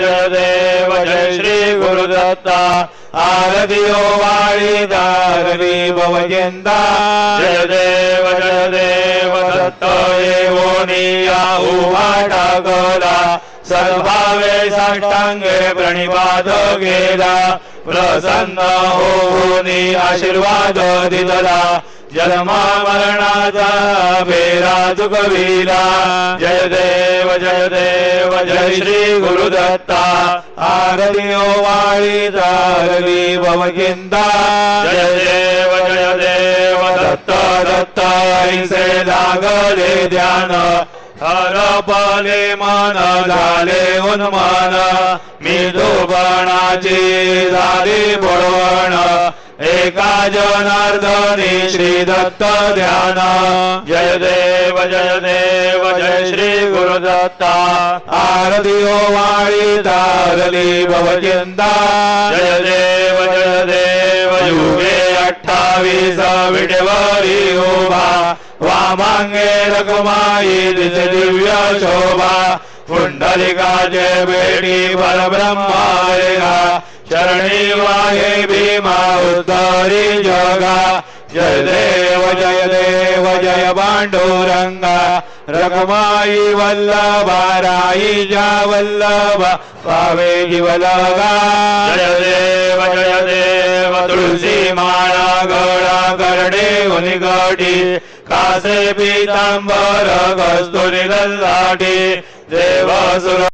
जय देव जय श्री गुरुदत्ता आरतियो वाळी दारवी भवजिंदा जय देव दत्त येवोनिया उवाटा गला सर्वावे साष्टांगे प्रणिपात गेला प्रसन्न होऊनी आशीर्वाद दिला जन्मा मरणाचा फेरा चुकविला जय देव जय श्री गुरुदत्ता आरतियो वाळी दारवी भवजिंदा जय देव दत्त ऐसे लागले ध्यान हरपले मन झाले उन्मान मी दुबणाची झाली बुडवण एका जनार्दनी श्री दत्त ध्यान जय देव जय श्री गुरुदत्ता आरतियो वाळी दारली भवजिंदा जय देव युगे 28 विटेवरी उभा वामांगे रखमाई दिसे दिव्य शोभा पुंडलिकाचे बेटी परब्रह्मायगा शरणी वाहे भीमा उद्धरी जगा जय देव जय पांडुरंगा रखमाई वल्लभाराई जा वल्लभा पावे जीवलगा जय देव तुळसी माळा गळा करडे उनिगडी कासे पीतांबर कस्तुरी ललाटी देव सुर